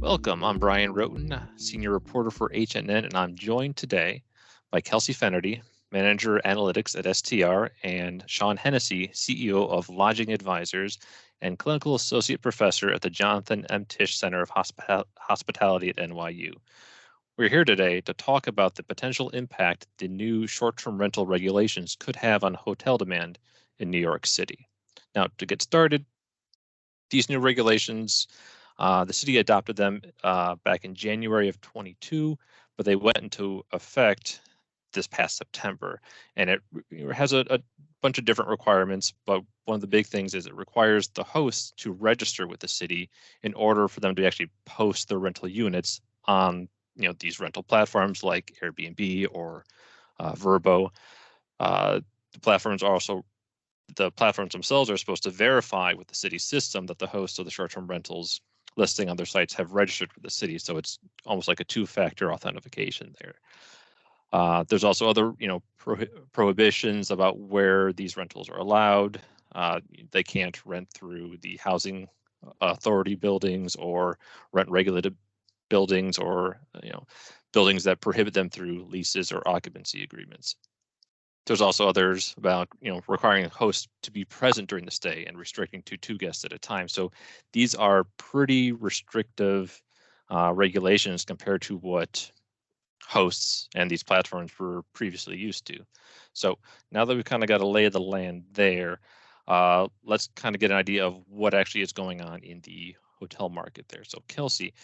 Welcome. I'm Brian Roten, senior reporter for HNN, and I'm joined today by Kelsey Fenerty, manager analytics at STR, and Sean Hennessey, CEO of Lodging Advisors and clinical associate professor at the Jonathan M. Tisch Center of Hospitality at NYU. We're here today to talk about the potential impact the new short-term rental regulations could have on hotel demand in New York City. Now, to get started, these new regulations, the city adopted them back in January of 22, but they went into effect this past September. And it has a bunch of different requirements, but one of the big things is it requires the hosts to register with the city in order for them to actually post their rental units on these rental platforms like Airbnb or Vrbo. The platforms themselves are supposed to verify with the city system that the hosts of the short-term rentals listing on their sites have registered with the city. So it's almost like a two-factor authentication there. There's also other, prohibitions about where these rentals are allowed. They can't rent through the housing authority buildings or rent regulated buildings or, buildings that prohibit them through leases or occupancy agreements. There's also others about, requiring a host to be present during the stay and restricting to 2 guests at a time. So these are pretty restrictive regulations compared to what hosts and these platforms were previously used to. So now that we've kind of got a lay of the land there, let's kind of get an idea of what actually is going on in the hotel market there. So Kelsey,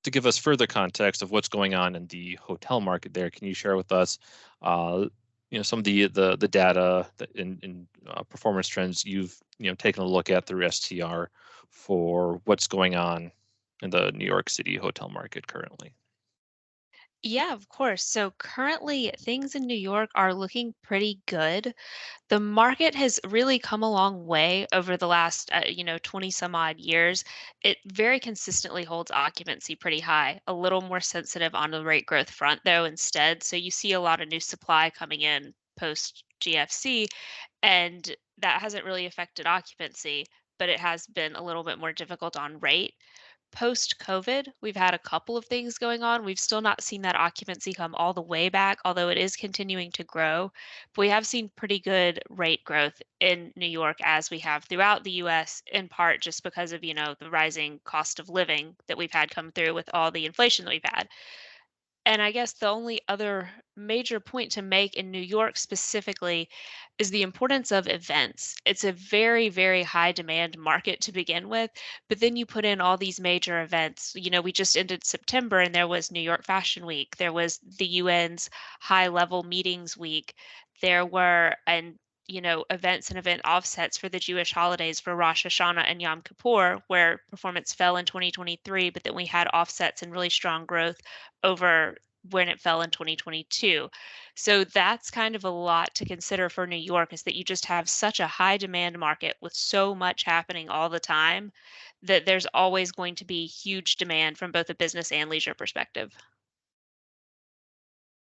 to give us further context of what's going on in the hotel market there, can you share with us, some of the data in performance trends you've taken a look at through STR for what's going on in the New York City hotel market currently? Yeah, of course. So currently, things in New York are looking pretty good. The market has really come a long way over the last, 20 some odd years. It very consistently holds occupancy pretty high, a little more sensitive on the rate growth front, though, instead. So you see a lot of new supply coming in post GFC, and that hasn't really affected occupancy, but it has been a little bit more difficult on rate. Post COVID, we've had a couple of things going on. We've still not seen that occupancy come all the way back, although it is continuing to grow. But we have seen pretty good rate growth in New York as we have throughout the US, in part just because of, the rising cost of living that we've had come through with all the inflation that we've had. And I guess the only other major point to make in New York specifically is the importance of events. It's a very, very high demand market to begin with, but then you put in all these major events. We just ended September and there was New York Fashion Week, there was the UN's high level meetings week, there were events and event offsets for the Jewish holidays for Rosh Hashanah and Yom Kippur, where performance fell in 2023, but then we had offsets and really strong growth over when it fell in 2022. So that's kind of a lot to consider for New York, is that you just have such a high demand market with so much happening all the time that there's always going to be huge demand from both a business and leisure perspective.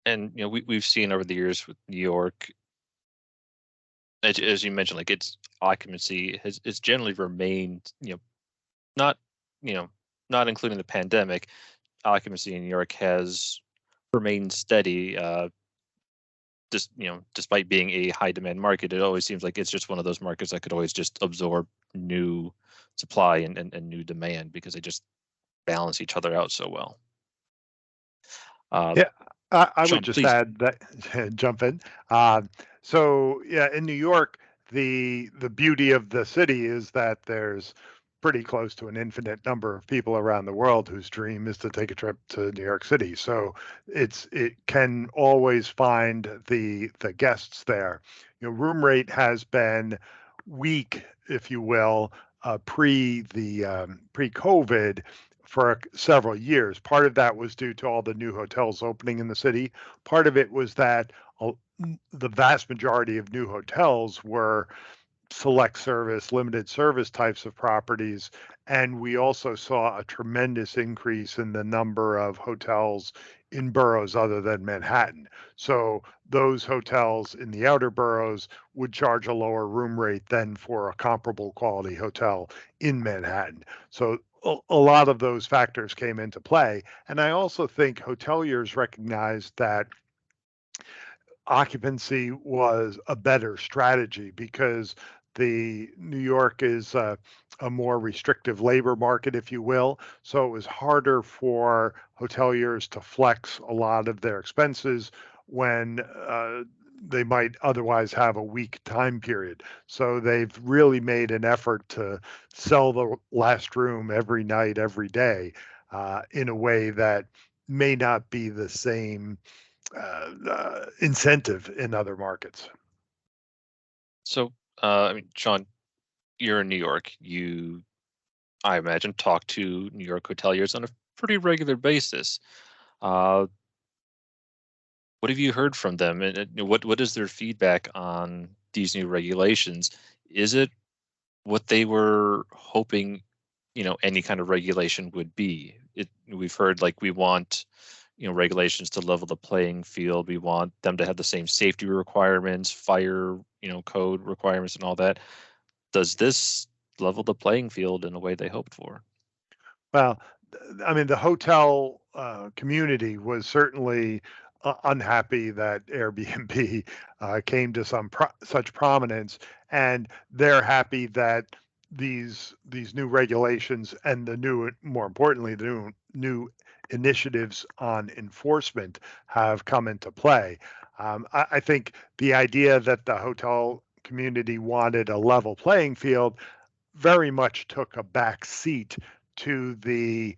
And we've seen over the years with New York, as you mentioned, like its occupancy has it's generally remained, not you know not including the pandemic, occupancy in New York has remained steady. Just despite being a high demand market, it always seems like it's just one of those markets that could always just absorb new supply and new demand because they just balance each other out so well. Yeah, I would Sean, just please. add that jump in. So yeah, in New York, the beauty of the city is that there's pretty close to an infinite number of people around the world whose dream is to take a trip to New York City. So it can always find the guests there. Room rate has been weak, if you will, pre-COVID for several years. Part of that was due to all the new hotels opening in the city. Part of it was that the vast majority of new hotels were select service, limited service types of properties. And we also saw a tremendous increase in the number of hotels in boroughs other than Manhattan. So those hotels in the outer boroughs would charge a lower room rate than for a comparable quality hotel in Manhattan. So a lot of those factors came into play. And I also think hoteliers recognized that occupancy was a better strategy because the New York is a more restrictive labor market, if you will. So it was harder for hoteliers to flex a lot of their expenses when they might otherwise have a weak time period. So they've really made an effort to sell the last room every night, every day, in a way that may not be the same incentive in other markets. So, I mean, Sean, you're in New York. You, I imagine, talk to New York hoteliers on a pretty regular basis. Uh, what have you heard from them, and what is their feedback on these new regulations? Is it what they were hoping, any kind of regulation would be? We've heard like we want, regulations to level the playing field. We want them to have the same safety requirements, fire, code requirements, and all that. Does this level the playing field in a way they hoped for? Well, I mean, the hotel community was certainly unhappy that Airbnb came to such prominence, and they're happy that these new regulations and the new, more importantly, the new initiatives on enforcement have come into play. I think the idea that the hotel community wanted a level playing field very much took a back seat to the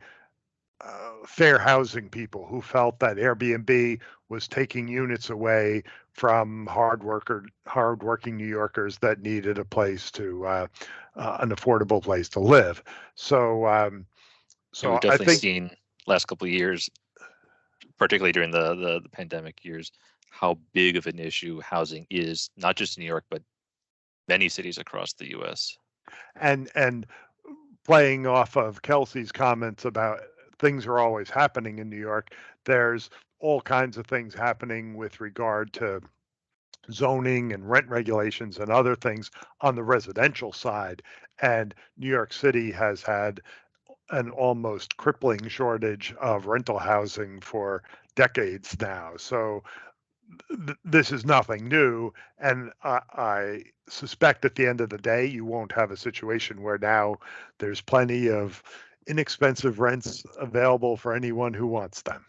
fair housing people who felt that Airbnb was taking units away from hardworking New Yorkers that needed a place to an affordable place to live. So, And we've I definitely think, seen last couple of years, particularly during the pandemic years, how big of an issue housing is, not just in New York, but many cities across the U.S. and playing off of Kelsey's comments about things are always happening in New York, there's all kinds of things happening with regard to zoning and rent regulations and other things on the residential side. And New York City has had an almost crippling shortage of rental housing for decades now. So this is nothing new. And I suspect at the end of the day, you won't have a situation where now there's plenty of inexpensive rents available for anyone who wants them.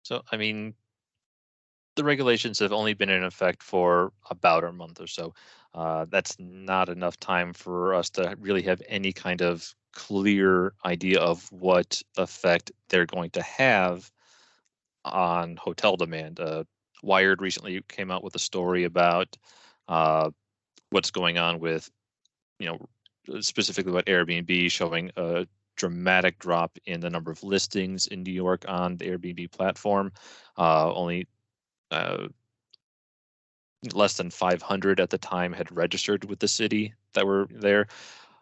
So, I mean, the regulations have only been in effect for about a month or so. That's not enough time for us to really have any kind of clear idea of what effect they're going to have on hotel demand. Wired recently came out with a story about uh, what's going on with, you know, specifically about Airbnb, showing a dramatic drop in the number of listings in New York on the Airbnb platform. Only less than 500 at the time had registered with the city that were there,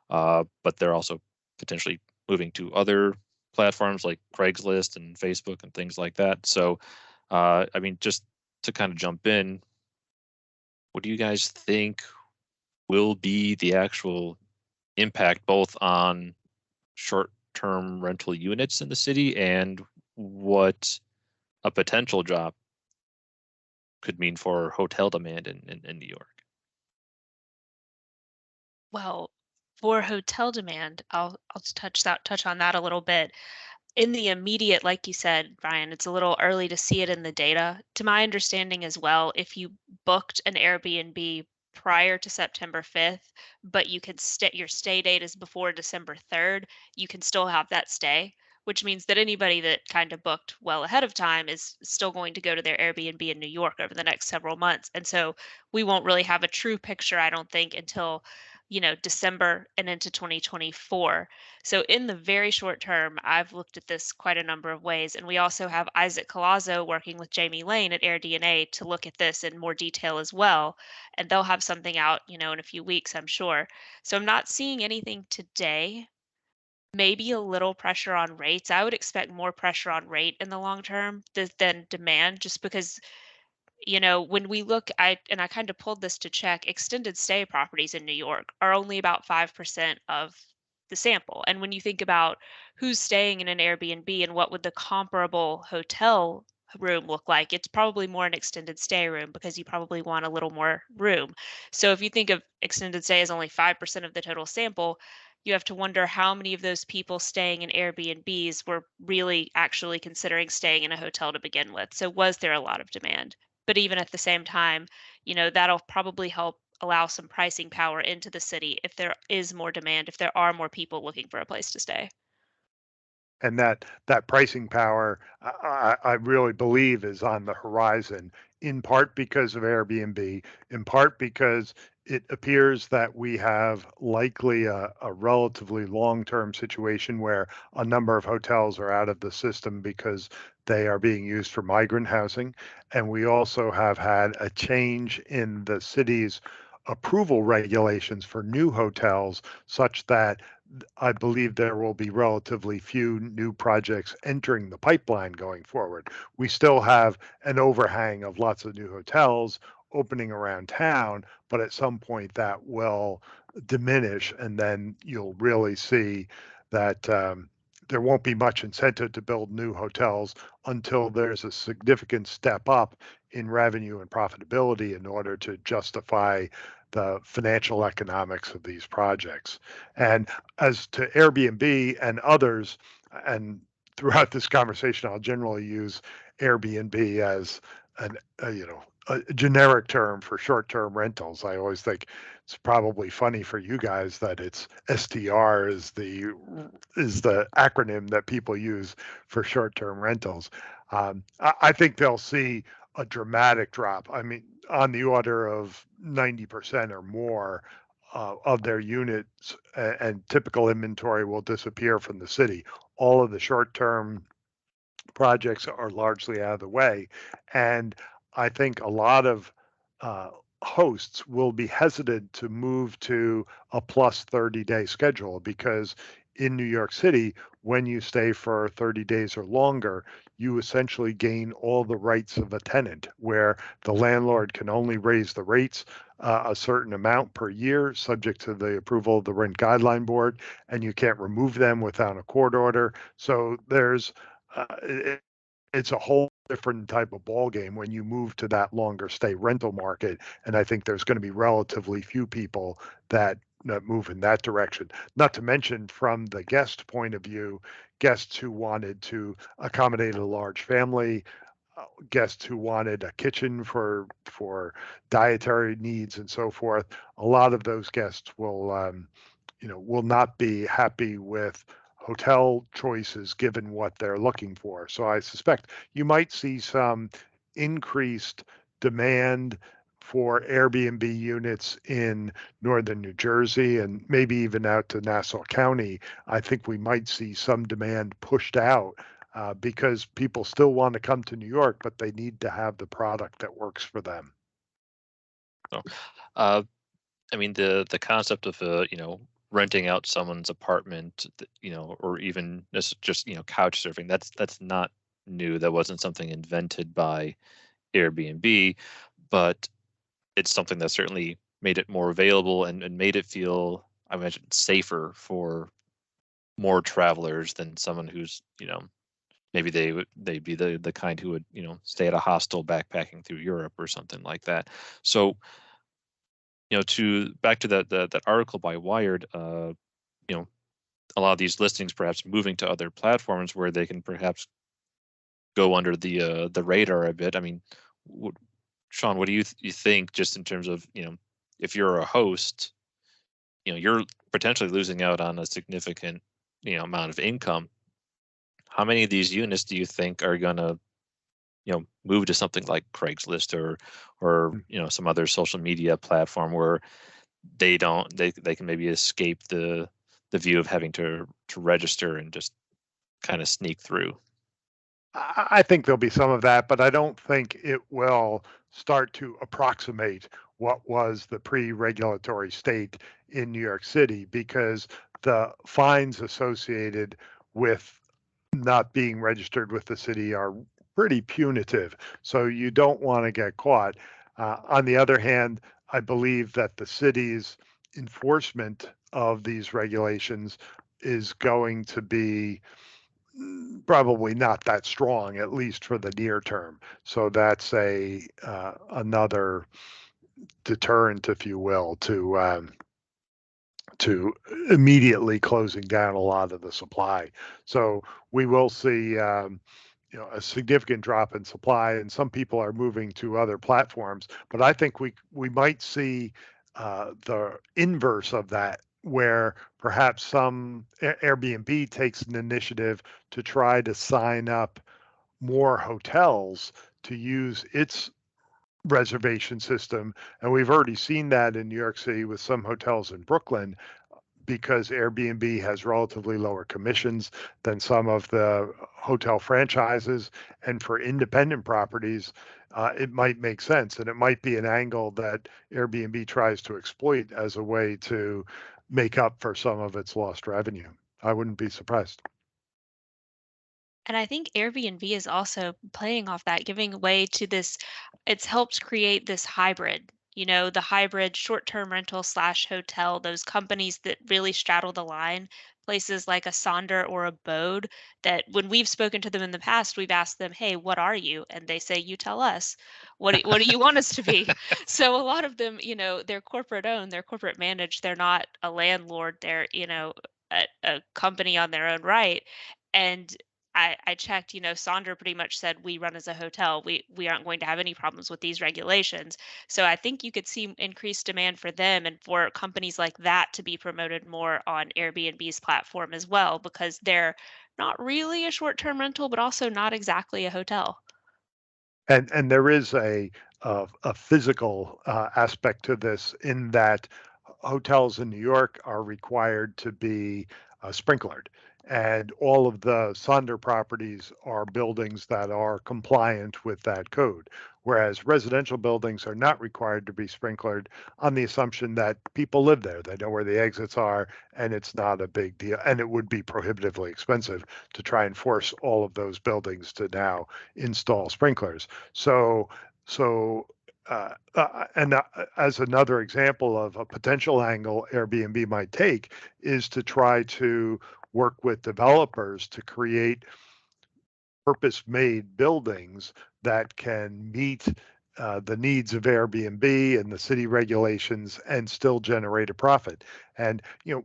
but they're also potentially moving to other platforms like Craigslist and Facebook and things like that. So, I mean, just to kind of jump in, what do you guys think will be the actual impact both on short-term rental units in the city and what a potential drop could mean for hotel demand in New York? Well, for hotel demand, I'll just touch on that a little bit. In the immediate, like you said, Brian, it's a little early to see it in the data. To my understanding as well, if you booked an Airbnb prior to September 5th, but you could your stay date is before December 3rd, you can still have that stay, which means that anybody that kind of booked well ahead of time is still going to go to their Airbnb in New York over the next several months. And so we won't really have a true picture, I don't think, until December and into 2024. So in the very short term, I've looked at this quite a number of ways, and we also have Isaac Collazo working with Jamie Lane at AirDNA to look at this in more detail as well, and they'll have something out, in a few weeks, I'm sure. So I'm not seeing anything today. Maybe a little pressure on rates. I would expect more pressure on rate in the long term than demand, just because when we look, I kind of pulled this to check, extended stay properties in New York are only about 5% of the sample. And when you think about who's staying in an Airbnb and what would the comparable hotel room look like, it's probably more an extended stay room because you probably want a little more room. So if you think of extended stay as only 5% of the total sample, you have to wonder how many of those people staying in Airbnbs were really actually considering staying in a hotel to begin with. So was there a lot of demand? But even at the same time, that'll probably help allow some pricing power into the city if there is more demand, if there are more people looking for a place to stay. And that pricing power, I really believe, is on the horizon, in part because of Airbnb, in part because it appears that we have likely a relatively long-term situation where a number of hotels are out of the system because they are being used for migrant housing. And we also have had a change in the city's approval regulations for new hotels such that I believe there will be relatively few new projects entering the pipeline going forward. We still have an overhang of lots of new hotels opening around town, but at some point that will diminish, and then you'll really see that there won't be much incentive to build new hotels until there's a significant step up in revenue and profitability in order to justify the financial economics of these projects. And as to Airbnb and others, and throughout this conversation, I'll generally use Airbnb as an a generic term for short-term rentals. I always think it's probably funny for you guys that it's STR is the acronym that people use for short-term rentals. I think they'll see a dramatic drop. I mean, on the order of 90% or more of their units, and typical inventory will disappear from the city. All of the short-term projects are largely out of the way. And I think a lot of uh, hosts will be hesitant to move to a plus 30-day schedule because in New York City, when you stay for 30 days or longer, you essentially gain all the rights of a tenant, where the landlord can only raise the rates a certain amount per year, subject to the approval of the Rent Guideline Board, and you can't remove them without a court order. So it's a whole different type of ball game when you move to that longer stay rental market. And I think there's going to be relatively few people that move in that direction. Not to mention, from the guest point of view, guests who wanted to accommodate a large family, guests who wanted a kitchen for dietary needs and so forth. A lot of those guests will not be happy with hotel choices given what they're looking for. So I suspect you might see some increased demand for Airbnb units in northern New Jersey and maybe even out to Nassau County. I think we might see some demand pushed out because people still want to come to New York, but they need to have the product that works for them. So, I mean, the concept of renting out someone's apartment, or even just couch surfing, that's not new. That wasn't something invented by Airbnb, but it's something that certainly made it more available and made it feel, I imagine, safer for more travelers than someone who's maybe they'd be the kind who would stay at a hostel backpacking through Europe or something like that. So to back to that article by Wired, a lot of these listings perhaps moving to other platforms where they can perhaps go under the radar a bit. I mean, Sean, what do you think, just in terms of if you're a host, you're potentially losing out on a significant amount of income. How many of these units do you think are gonna move to something like Craigslist or some other social media platform where they can maybe escape the view of having to register and just kind of sneak through? I think there'll be some of that, but I don't think it will start to approximate what was the pre-regulatory state in New York City, because the fines associated with not being registered with the city are pretty punitive. So you don't want to get caught. On the other hand, I believe that the city's enforcement of these regulations is going to be probably not that strong, at least for the near term. So that's another deterrent, if you will, to immediately closing down a lot of the supply. So we will see a significant drop in supply, and some people are moving to other platforms. But I think we might see the inverse of that, where perhaps some Airbnb takes an initiative to try to sign up more hotels to use its reservation system. And we've already seen that in New York City with some hotels in Brooklyn, because Airbnb has relatively lower commissions than some of the hotel franchises. And for independent properties, it might make sense. And it might be an angle that Airbnb tries to exploit as a way to make up for some of its lost revenue. I wouldn't be surprised. And I think Airbnb is also playing off that, giving way to this. It's helped create this hybrid, the hybrid short-term rental slash hotel, those companies that really straddle the line, places like a Sonder or a Bode, that when we've spoken to them in the past, we've asked them, hey, what are you? And they say, you tell us, what do you want us to be? So a lot of them, they're corporate owned, they're corporate managed, they're not a landlord, they're, a company on their own right. And I checked, Sonder pretty much said we run as a hotel. We aren't going to have any problems with these regulations. So I think you could see increased demand for them and for companies like that to be promoted more on Airbnb's platform as well, because they're not really a short-term rental, but also not exactly a hotel. And there is a physical aspect to this, in that hotels in New York are required to be sprinklered, and all of the Sonder properties are buildings that are compliant with that code, whereas residential buildings are not required to be sprinklered, on the assumption that people live there, they know where the exits are, and it's not a big deal. And it would be prohibitively expensive to try and force all of those buildings to now install sprinklers. So, as another example of a potential angle Airbnb might take, is to try to work with developers to create purpose-made buildings that can meet the needs of Airbnb and the city regulations and still generate a profit. And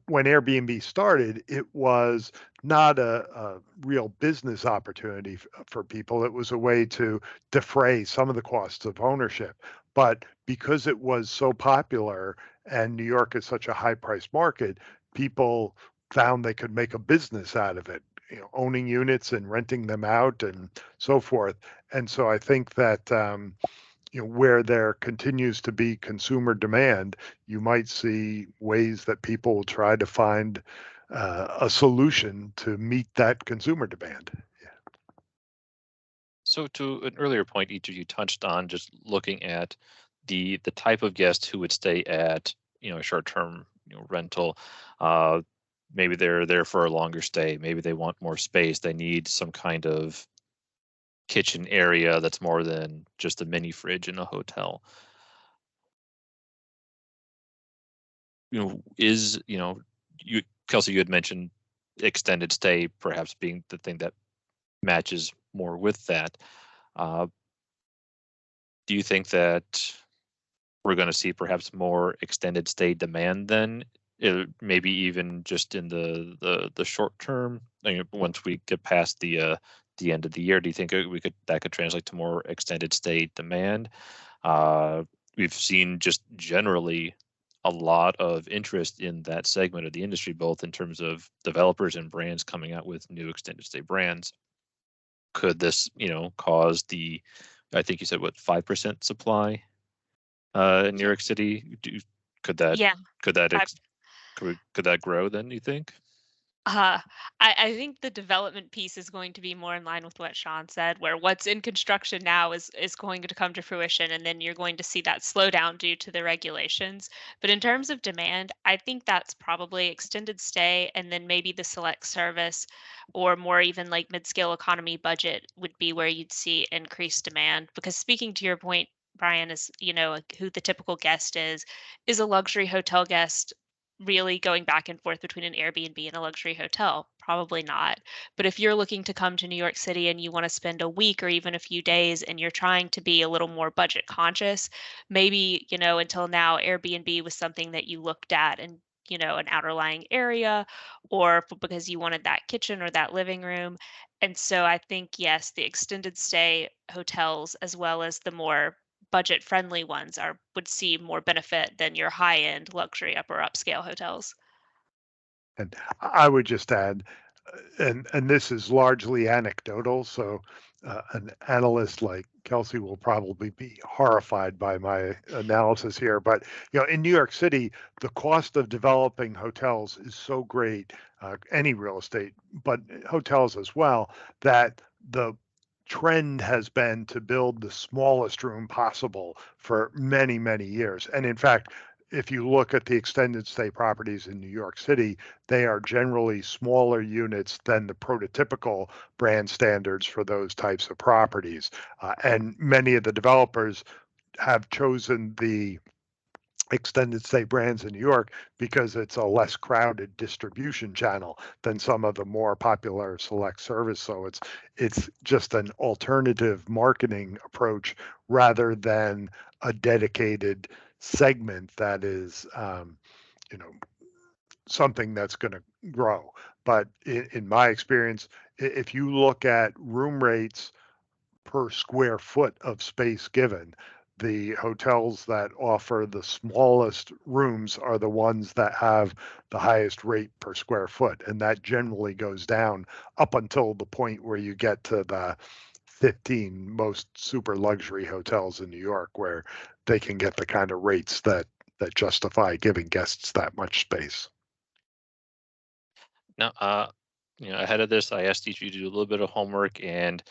when Airbnb started, it was not a real business opportunity for people. It was a way to defray some of the costs of ownership. But because it was so popular and New York is such a high-priced market, people found they could make a business out of it, owning units and renting them out and so forth. And so I think that where there continues to be consumer demand, you might see ways that people will try to find a solution to meet that consumer demand. So to an earlier point, each of you touched on just looking at the type of guest who would stay at a short-term rental. Maybe they're there for a longer stay. Maybe they want more space. They need some kind of kitchen area that's more than just a mini fridge in a hotel. Kelsey, you had mentioned extended stay perhaps being the thing that matches more with that. Do you think that we're going to see perhaps more extended stay demand then? Maybe even just in the short term, once we get past the end of the year, do you think that could translate to more extended stay demand? We've seen just generally a lot of interest in that segment of the industry, both in terms of developers and brands coming out with new extended stay brands. Could this, cause I think you said 5% supply in New York City? Could that Yeah. could that grow then, you think? I think the development piece is going to be more in line with what Sean said, where what's in construction now is going to come to fruition, and then you're going to see that slow down due to the regulations. But in terms of demand, I think that's probably extended stay, and then maybe the select service, or more even like mid-scale economy budget would be where you'd see increased demand. Because speaking to your point, Brian, is who the typical guest is a luxury hotel guest really going back and forth between an Airbnb and a luxury hotel? Probably not. But if you're looking to come to New York City and you want to spend a week or even a few days and you're trying to be a little more budget conscious, maybe, until now, Airbnb was something that you looked at and an outer lying area or because you wanted that kitchen or that living room. And so I think, yes, the extended stay hotels as well as the more budget friendly ones would see more benefit than your high end luxury upper upscale hotels. And I would just add, and this is largely anecdotal, so an analyst like Kelsey will probably be horrified by my analysis here. But in New York City, the cost of developing hotels is so great, any real estate, but hotels as well, that the trend has been to build the smallest room possible for many, many years. And in fact, if you look at the extended stay properties in New York City, they are generally smaller units than the prototypical brand standards for those types of properties. And many of the developers have chosen the extended stay brands in New York because it's a less crowded distribution channel than some of the more popular select service. So it's just an alternative marketing approach rather than a dedicated segment that is you know something that's going to grow. But in my experience, if you look at room rates per square foot of space given, the hotels that offer the smallest rooms are the ones that have the highest rate per square foot. And that generally goes down up until the point where you get to the 15 most super luxury hotels in New York, where they can get the kind of rates that justify giving guests that much space. Now, ahead of this, I asked each of you to do a little bit of homework and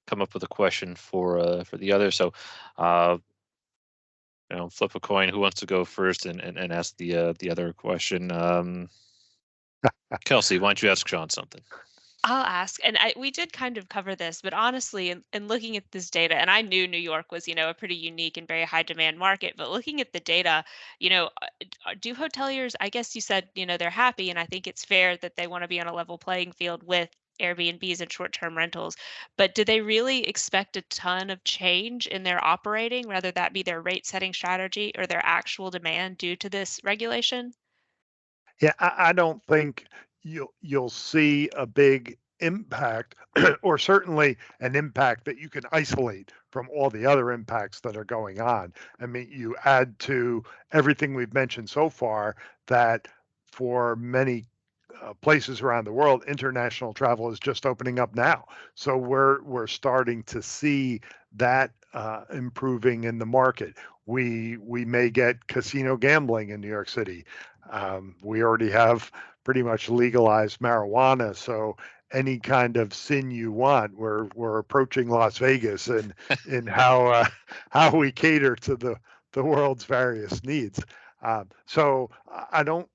come up with a question for the other. So, flip a coin. Who wants to go first and ask the other question? Kelsey, why don't you ask Sean something? I'll ask, and we did kind of cover this, but honestly, in looking at this data, and I knew New York was, a pretty unique and very high demand market, but looking at the data, do hoteliers, I guess you said, they're happy, and I think it's fair that they want to be on a level playing field with Airbnbs and short-term rentals, but do they really expect a ton of change in their operating, whether that be their rate setting strategy or their actual demand due to this regulation? Yeah, I don't think you'll see a big impact, or certainly an impact that you can isolate from all the other impacts that are going on. I mean, you add to everything we've mentioned so far that for many places around the world, international travel is just opening up now. So we're starting to see that improving in the market. We may get casino gambling in New York City. We already have pretty much legalized marijuana, so any kind of sin you want, we're approaching Las Vegas and in how we cater to the world's various needs. So I don't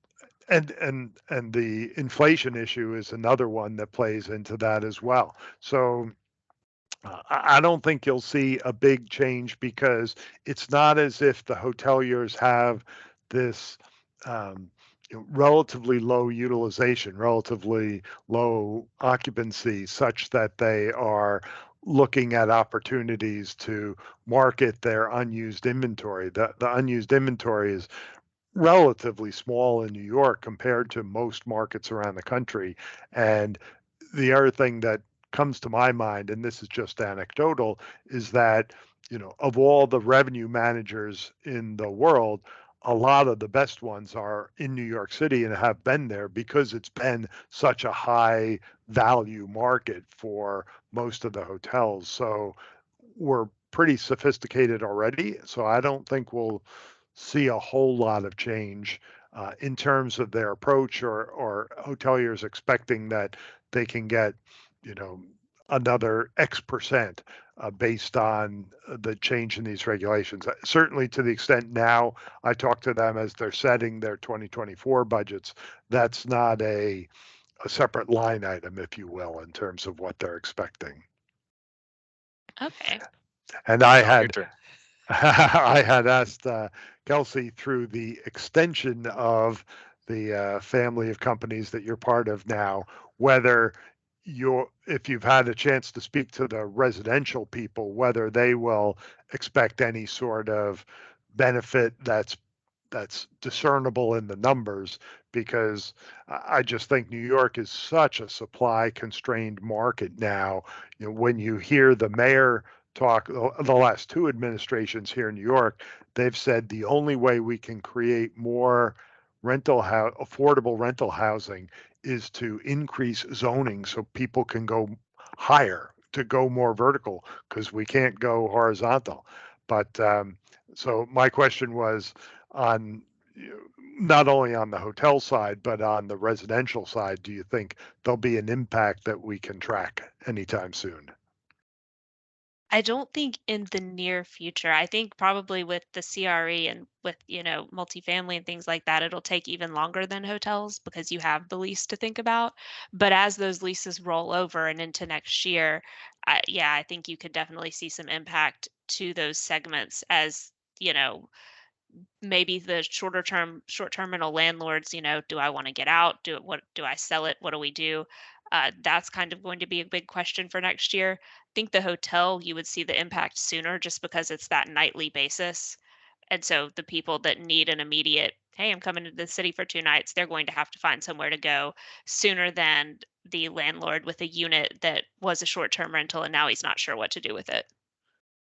and the inflation issue is another one that plays into that as well. So I don't think you'll see a big change because it's not as if the hoteliers have this relatively low utilization, relatively low occupancy, such that they are looking at opportunities to market their unused inventory. The unused inventory is relatively small in New York compared to most markets around the country. And the other thing that comes to my mind, and this is just anecdotal, is that, of all the revenue managers in the world, a lot of the best ones are in New York City and have been there because it's been such a high value market for most of the hotels. So we're pretty sophisticated already. So I don't think we'll see a whole lot of change in terms of their approach, or hoteliers expecting that they can get, you know, another X percent based on the change in these regulations. Certainly, to the extent now I talk to them as they're setting their 2024 budgets, that's not a separate line item, if you will, in terms of what they're expecting. Okay. And I Sean, your had turn. I had asked Kelsey through the extension of the family of companies that you're part of now, whether if you've had a chance to speak to the residential people, whether they will expect any sort of benefit that's discernible in the numbers, because I just think New York is such a supply constrained market now. When you hear the mayor talk, the last two administrations here in New York, they've said the only way we can create more affordable rental housing is to increase zoning so people can go higher, to go more vertical, because we can't go horizontal. But so my question was on not only on the hotel side, but on the residential side, do you think there'll be an impact that we can track anytime soon? I don't think in the near future. I think probably with the CRE and with, multifamily and things like that, it'll take even longer than hotels because you have the lease to think about. But as those leases roll over and into next year, yeah, I think you could definitely see some impact to those segments as, maybe the short-term rental landlords, do I want to get out? Do I sell it? What do we do? That's kind of going to be a big question for next year. I think the hotel, you would see the impact sooner just because it's that nightly basis. And so the people that need an immediate, hey, I'm coming to the city for 2 nights, they're going to have to find somewhere to go sooner than the landlord with a unit that was a short-term rental and now he's not sure what to do with it.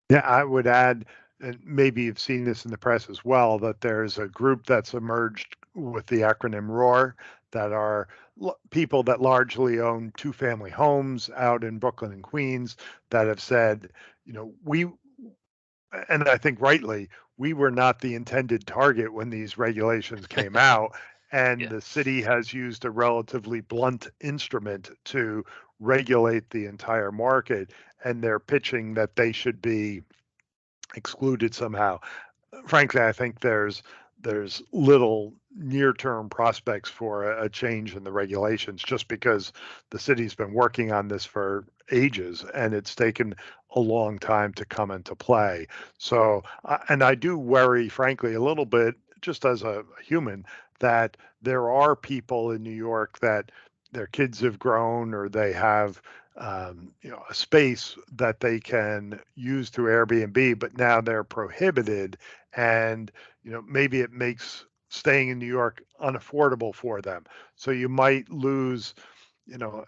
Yeah, I would add, and maybe you've seen this in the press as well, that there's a group that's emerged with the acronym ROAR that are people that largely own two-family homes out in Brooklyn and Queens that have said, and I think rightly, we were not the intended target when these regulations came out. And Yeah. the city has used a relatively blunt instrument to regulate the entire market. And they're pitching that they should be excluded somehow. Frankly, I think there's little near-term prospects for a change in the regulations, just because the city's been working on this for ages and it's taken a long time to come into play. So, and I do worry, frankly, a little bit, just as a human, that there are people in New York that their kids have grown, or they have a space that they can use through Airbnb, but now they're prohibited, and maybe it makes staying in New York unaffordable for them. So you might lose,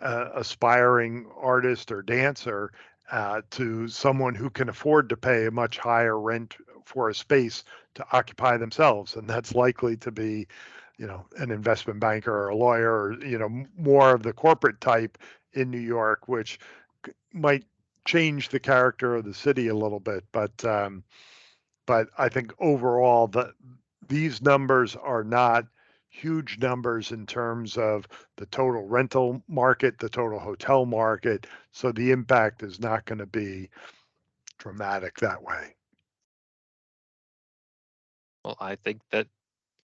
aspiring artist or dancer to someone who can afford to pay a much higher rent for a space to occupy themselves, and that's likely to be, an investment banker or a lawyer, or more of the corporate type in New York, which might change the character of the city a little bit. But I think overall these numbers are not huge numbers in terms of the total rental market, the total hotel market. So the impact is not going to be dramatic that way. Well, I think that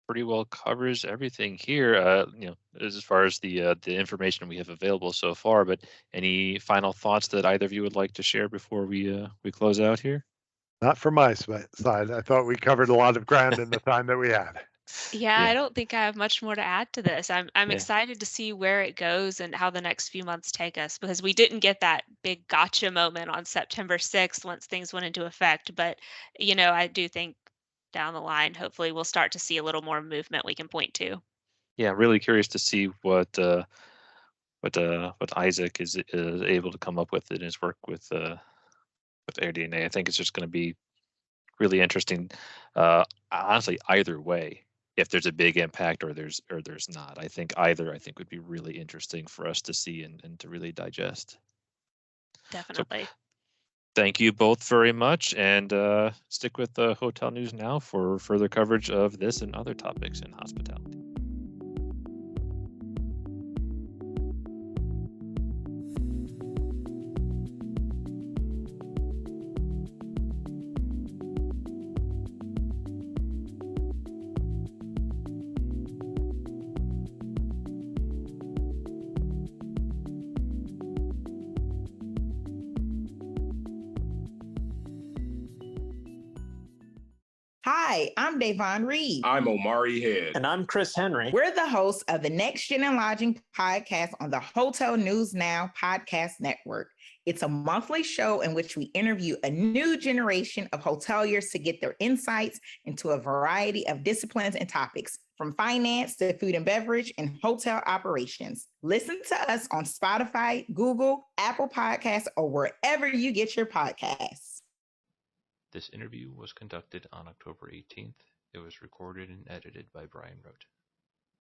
pretty well covers everything here. As far as the information we have available so far. But any final thoughts that either of you would like to share before we close out here? Not from my side. I thought we covered a lot of ground in the time that we had. Yeah, I Yeah, don't think I have much more to add to this. I'm yeah, excited to see where it goes and how the next few months take us because we didn't get that big gotcha moment on September 6th once things went into effect. But, I do think down the line, hopefully we'll start to see a little more movement we can point to. yeah. Really curious to see what Isaac is able to come up with in his work with AirDNA. I think it's just going to be really interesting. Honestly, either way, if there's a big impact or there's not, I think would be really interesting for us to see and to really digest. So Definitely. thank you both very much, and stick with the Hotel News Now for further coverage of this and other topics in hospitality. Hi, I'm Davon Reed. I'm Omari Head. And I'm Chris Henry. We're the hosts of the Next Gen and Lodging podcast on the Hotel News Now podcast network. It's a monthly show in which we interview a new generation of hoteliers to get their insights into a variety of disciplines and topics, from finance to food and beverage and hotel operations. Listen to us on Spotify, Google, Apple Podcasts, or wherever you get your podcasts. This interview was conducted on October 18th. It was recorded and edited by Brian Rote.